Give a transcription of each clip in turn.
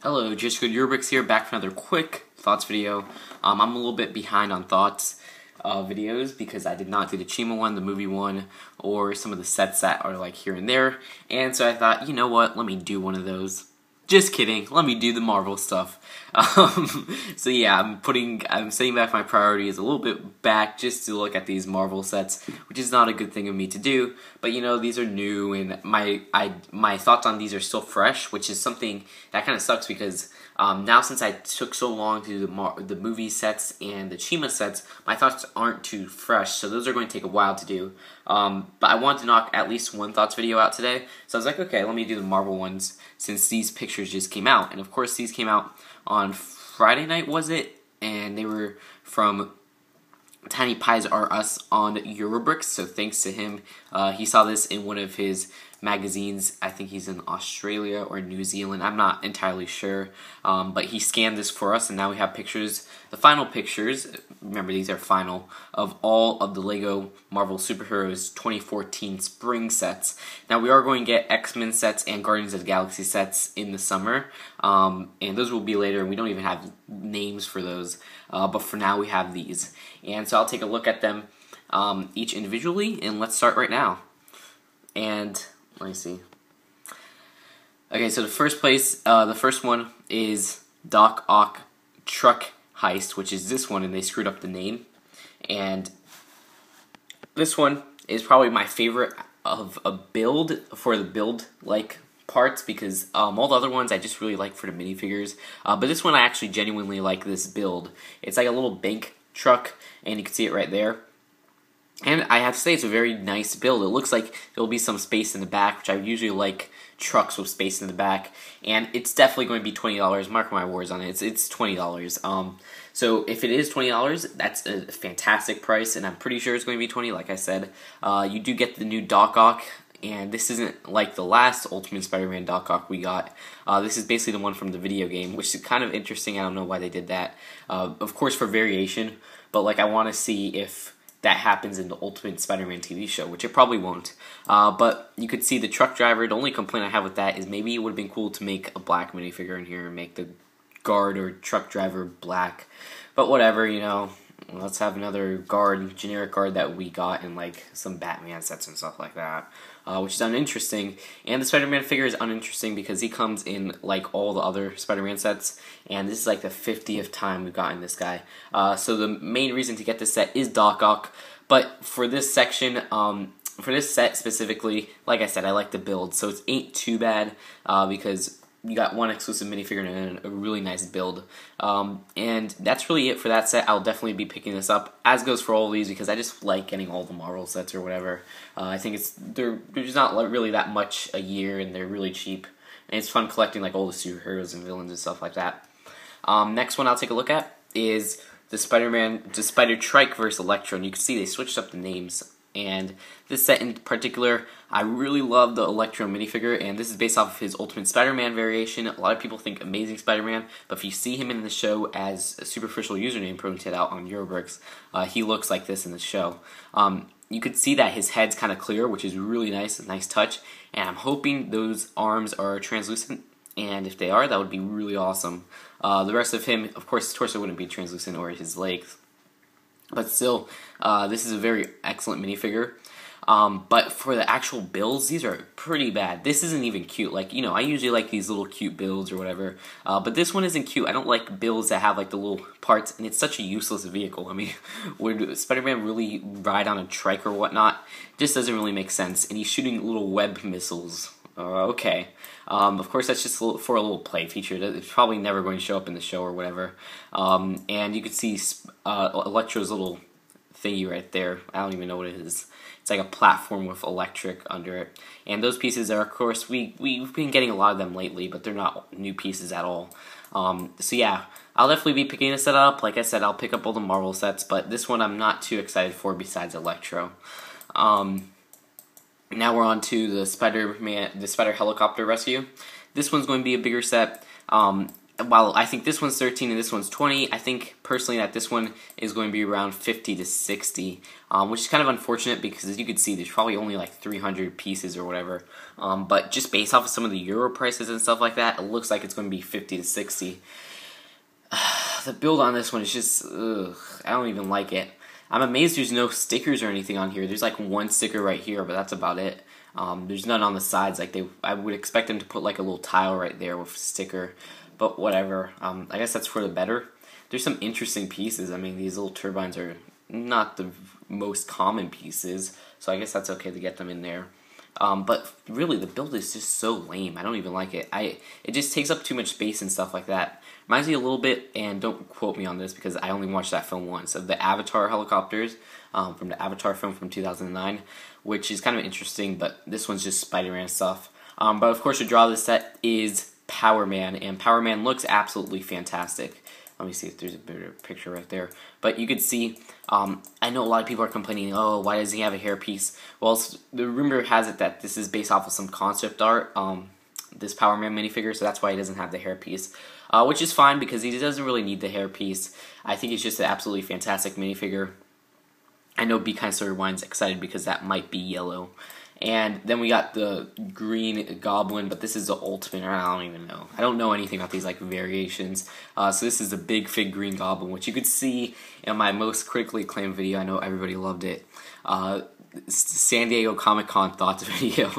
Hello, Just Good Eurobix here, back for another quick thoughts video. I'm a little bit behind on thoughts videos because I did not do the Chima one, the movie one, or some of the sets that are like here and there. And so I thought, you know what, let me do one of those. Just kidding, let me do the Marvel stuff. So yeah, I'm setting back my priorities a little bit back just to look at these Marvel sets, which is not a good thing of me to do. But you know, these are new, and my thoughts on these are still fresh, which is something that kind of sucks because now since I took so long to do the movie sets and the Chima sets, my thoughts aren't too fresh, so those are going to take a while to do. But I wanted to knock at least one thoughts video out today, so I was like, okay, let me do the Marvel ones since these pictures just came out. And of course, these came out on Friday night, was it? And they were from Tiny Pies Are Us on Eurobricks, so thanks to him. He saw this in one of his magazines. I think he's in Australia or New Zealand, I'm not entirely sure, but he scanned this for us, and now we have pictures, the final pictures, remember these are final, of all of the LEGO Marvel Superheroes 2014 spring sets. Now we are going to get X-Men sets and Guardians of the Galaxy sets in the summer, and those will be later, and we don't even have names for those, but for now we have these. And so I'll take a look at them each individually, and let's start right now. And let me see. Okay, so the first one is Doc Ock Truck Heist, which is this one, and they screwed up the name. And this one is probably my favorite of a build for the build-like parts, because all the other ones I just really like for the minifigures. But this one I actually genuinely like this build. It's like a little bank truck, and you can see it right there. And I have to say, it's a very nice build. It looks like there will be some space in the back, which I usually like trucks with space in the back. And it's definitely going to be $20. Mark my words on it. It's $20. So if it is $20, that's a fantastic price, and I'm pretty sure it's going to be $20. Like I said, you do get the new Doc Ock, and this isn't like the last Ultimate Spider-Man Doc Ock we got. This is basically the one from the video game, which is kind of interesting. I don't know why they did that. Of course, for variation, but like I want to see if that happens in the Ultimate Spider-Man TV show, which it probably won't. But you could see the truck driver. The only complaint I have with that is maybe it would have been cool to make a black minifigure in here and make the guard or truck driver black. But whatever, you know, let's have another guard, generic guard that we got in like some Batman sets and stuff like that, which is uninteresting. And the Spider-Man figure is uninteresting because he comes in like all the other Spider-Man sets, and this is like the 50th time we've gotten this guy. So the main reason to get this set is Doc Ock, but for this section, for this set specifically, like I said, I like the build, so it ain't too bad because you got one exclusive minifigure and a really nice build. And that's really it for that set. I'll definitely be picking this up, as goes for all of these, because I just like getting all the Marvel sets or whatever. I think there's not really that much a year, and they're really cheap. And it's fun collecting like all the superheroes and villains and stuff like that. Next one I'll take a look at is the Spider-Trike versus Electro, and you can see they switched up the names. And this set in particular, I really love the Electro minifigure, and this is based off of his Ultimate Spider-Man variation. A lot of people think Amazing Spider-Man, but if you see him in the show as a superficial username printed out on Eurobricks, he looks like this in the show. You could see that his head's kind of clear, which is really nice, a nice touch, and I'm hoping those arms are translucent, and if they are, that would be really awesome. The rest of him, of course, his torso wouldn't be translucent, or his legs. But still, this is a very excellent minifigure. But for the actual builds, these are pretty bad. This isn't even cute. Like, you know, I usually like these little cute builds or whatever. But this one isn't cute. I don't like builds that have like the little parts, and it's such a useless vehicle. I mean, would Spider-Man really ride on a trike or whatnot? It just doesn't really make sense. And he's shooting little web missiles. Okay. Of course, that's just for a little play feature. It's probably never going to show up in the show or whatever. And you can see Electro's little thingy right there. I don't even know what it is. It's like a platform with electric under it. And those pieces are, of course, we've been getting a lot of them lately, but they're not new pieces at all. So yeah, I'll definitely be picking this set up. Like I said, I'll pick up all the Marvel sets, but this one I'm not too excited for besides Electro. Now we're on to the Spider Helicopter Rescue. This one's going to be a bigger set. while I think this one's 13 and this one's 20, I think personally that this one is going to be around 50 to 60, which is kind of unfortunate because as you can see, there's probably only like 300 pieces or whatever. But just based off of some of the euro prices and stuff like that, it looks like it's going to be 50 to 60. The build on this one is just, ugh, I don't even like it. I'm amazed there's no stickers or anything on here. There's like one sticker right here, but that's about it. There's none on the sides. Like I would expect them to put like a little tile right there with a sticker. But whatever, I guess that's for the better. There's some interesting pieces. I mean, these little turbines are not the most common pieces, so I guess that's okay to get them in there. But really, the build is just so lame. I don't even like it. It just takes up too much space and stuff like that. Reminds me a little bit, and don't quote me on this because I only watched that film once, of the Avatar helicopters from the Avatar film from 2009, which is kind of interesting, but this one's just Spider-Man stuff. But of course, the draw of the set is Power Man, and Power Man looks absolutely fantastic. Let me see if there's a better picture right there. But you can see, I know a lot of people are complaining, oh, why does he have a hairpiece? Well, the rumor has it that this is based off of some concept art, this Power Man minifigure, so that's why he doesn't have the hairpiece. Which is fine because he doesn't really need the hairpiece. I think it's just an absolutely fantastic minifigure. I know Be Kind Sir Wine's excited because that might be yellow. And then we got the green Goblin, but this is the ultimate, or I don't even know. I don't know anything about these like variations. So this is the Big Fig Green Goblin, which you could see in my most critically acclaimed video. I know everybody loved it. San Diego Comic-Con thoughts video.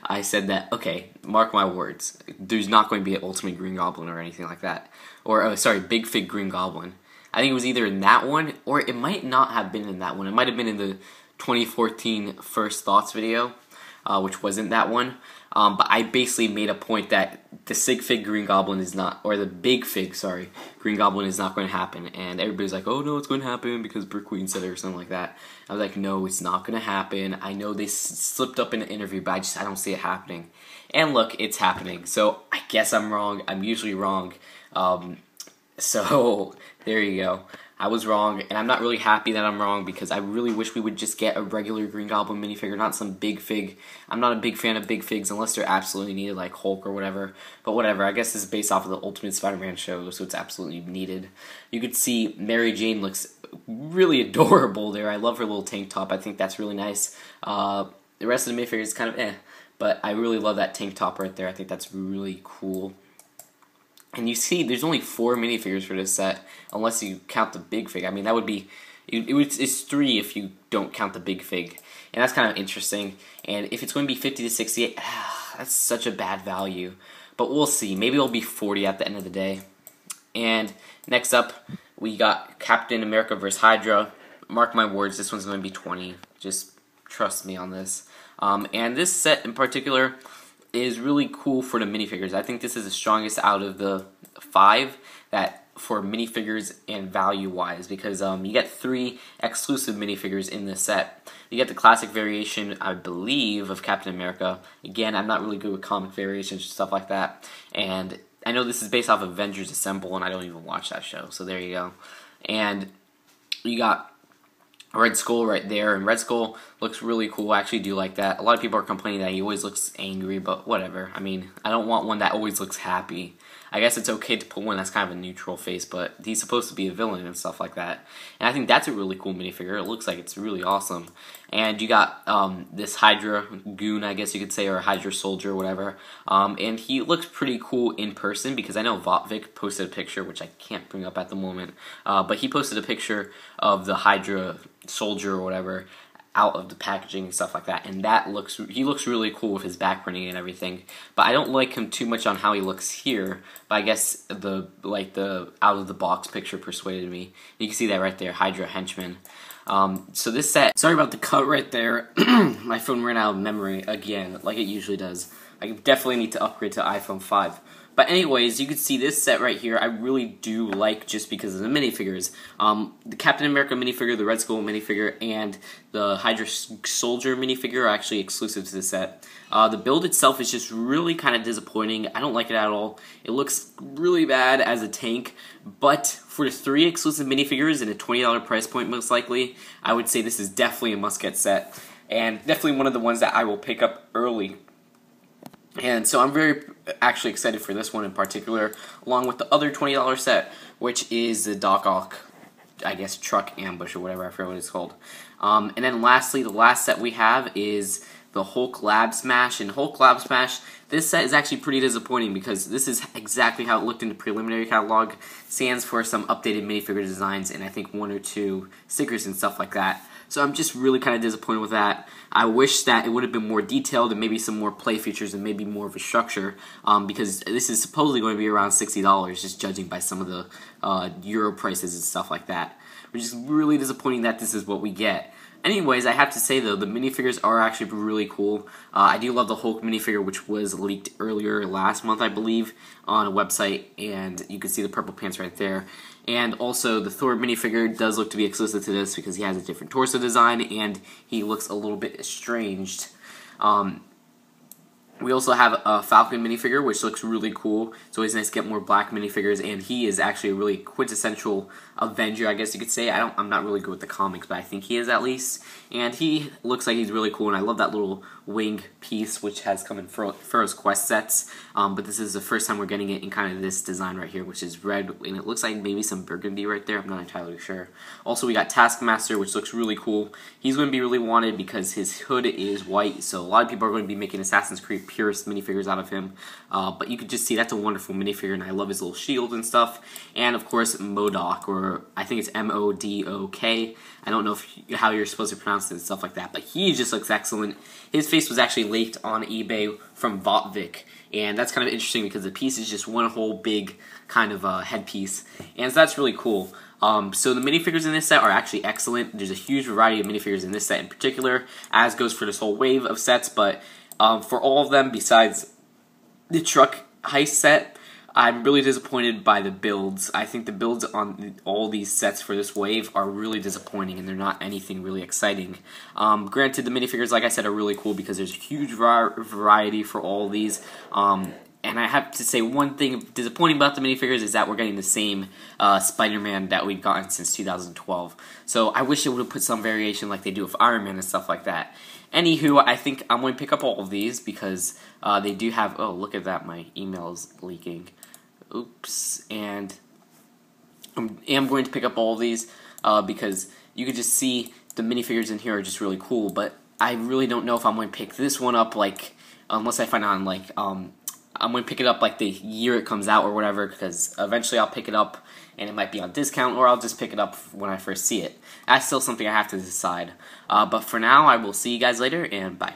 I said that, okay, mark my words, there's not going to be an Ultimate Green Goblin or anything like that. Or, sorry, Big Fig Green Goblin. I think it was either in that one, or it might not have been in that one. It might have been in the 2014 First Thoughts video, which wasn't that one. But I basically made a point that the Sig Fig Green Goblin is not, or the Big Fig, sorry, Green Goblin is not going to happen. And everybody's like, oh no, it's going to happen because Brick Queen said it or something like that. I was like, no, it's not going to happen. I know they slipped up in an interview, but I don't see it happening. And look, it's happening. So I guess I'm wrong. I'm usually wrong. So there you go. I was wrong, and I'm not really happy that I'm wrong because I really wish we would just get a regular Green Goblin minifigure, not some Big Fig. I'm not a big fan of Big Figs unless they're absolutely needed, like Hulk or whatever. But whatever, I guess this is based off of the Ultimate Spider-Man show, so it's absolutely needed. You could see Mary Jane looks really adorable there. I love her little tank top. I think that's really nice. The rest of the minifigure is kind of eh, but I really love that tank top right there. I think that's really cool. And you see, there's only 4 minifigures for this set, unless you count the Big Fig. I mean, that would be, it's 3 if you don't count the Big Fig. And that's kind of interesting. And if it's going to be 50 to 60, that's such a bad value. But we'll see. Maybe it'll be 40 at the end of the day. And next up, we got Captain America vs. Hydra. Mark my words, this one's going to be 20. Just trust me on this. And this set in particular is really cool for the minifigures. I think this is the strongest out of the 5 that for minifigures and value-wise, because you get 3 exclusive minifigures in this set. You get the classic variation, I believe, of Captain America. Again, I'm not really good with comic variations and stuff like that. And I know this is based off Avengers Assemble, and I don't even watch that show, so there you go. And you got Red Skull right there, and Red Skull looks really cool. I actually do like that. A lot of people are complaining that he always looks angry, but whatever. I mean, I don't want one that always looks happy. I guess it's okay to put one that's kind of a neutral face, but he's supposed to be a villain and stuff like that. And I think that's a really cool minifigure. It looks like it's really awesome. And you got this Hydra goon, I guess you could say, or Hydra soldier or whatever. And he looks pretty cool in person because I know Votvik posted a picture, which I can't bring up at the moment. But he posted a picture of the Hydra soldier or whatever out of the packaging and stuff like that, and he looks really cool with his back printing and everything. But I don't like him too much on how he looks here. But I guess the out of the box picture persuaded me. You can see that right there, Hydra henchman. So this set, sorry about the cut right there. My phone ran out of memory again, like it usually does. I definitely need to upgrade to iPhone 5. But anyways, you can see this set right here, I really do like just because of the minifigures. The Captain America minifigure, the Red Skull minifigure, and the Hydra Soldier minifigure are actually exclusive to the set. The build itself is just really kind of disappointing. I don't like it at all. It looks really bad as a tank, but for the 3 exclusive minifigures and a $20 price point most likely, I would say this is definitely a must-get set. And definitely one of the ones that I will pick up early. And so I'm very actually excited for this one in particular, along with the other $20 set, which is the Doc Ock, I guess, Truck Ambush or whatever, I forget what it's called. And then lastly, the last set we have is the Hulk Lab Smash. And Hulk Lab Smash, this set is actually pretty disappointing because this is exactly how it looked in the preliminary catalog. Stands for some updated minifigure designs and I think 1 or 2 stickers and stuff like that. So I'm just really kind of disappointed with that. I wish that it would have been more detailed and maybe some more play features and maybe more of a structure, because this is supposedly going to be around $60, just judging by some of the Euro prices and stuff like that. Which is really disappointing that this is what we get. Anyways, I have to say though, the minifigures are actually really cool. I do love the Hulk minifigure, which was leaked earlier last month, I believe, on a website, and you can see the purple pants right there. And also, the Thor minifigure does look to be exclusive to this because he has a different torso design, and he looks a little bit estranged. We also have a Falcon minifigure, which looks really cool. It's always nice to get more black minifigures, and he is actually a really quintessential Avenger, I guess you could say. I'm not really good with the comics, but I think he is at least. And he looks like he's really cool, and I love that little wing piece, which has come in Furrow's Quest sets. But this is the first time we're getting it in kind of this design right here, which is red, and it looks like maybe some burgundy right there. I'm not entirely sure. Also, we got Taskmaster, which looks really cool. He's going to be really wanted because his hood is white, so a lot of people are going to be making Assassin's Creed purist minifigures out of him. But you can just see that's a wonderful minifigure, and I love his little shield and stuff. And of course, MODOK, or I think it's M-O-D-O-K. I don't know how you're supposed to pronounce it and stuff like that, but he just looks excellent. His face was actually leaked on eBay from Votvik, and that's kind of interesting because the piece is just one whole big kind of headpiece, and so that's really cool. So the minifigures in this set are actually excellent. There's a huge variety of minifigures in this set in particular, as goes for this whole wave of sets, but for all of them besides the Truck Heist set, I'm really disappointed by the builds. I think the builds on all these sets for this wave are really disappointing, and they're not anything really exciting. Granted, the minifigures, like I said, are really cool because there's a huge variety for all of these. And I have to say, one thing disappointing about the minifigures is that we're getting the same Spider-Man that we've gotten since 2012. So I wish it would have put some variation like they do with Iron Man and stuff like that. Anywho, I think I'm going to pick up all of these because they do have... Oh, look at that, my email's leaking. Oops. And I am going to pick up all of these because you can just see the minifigures in here are just really cool. But I really don't know if I'm going to pick this one up, like, unless I find out on, like... I'm going to pick it up like the year it comes out or whatever, because eventually I'll pick it up and it might be on discount, or I'll just pick it up when I first see it. That's still something I have to decide. But for now, I will see you guys later, and bye.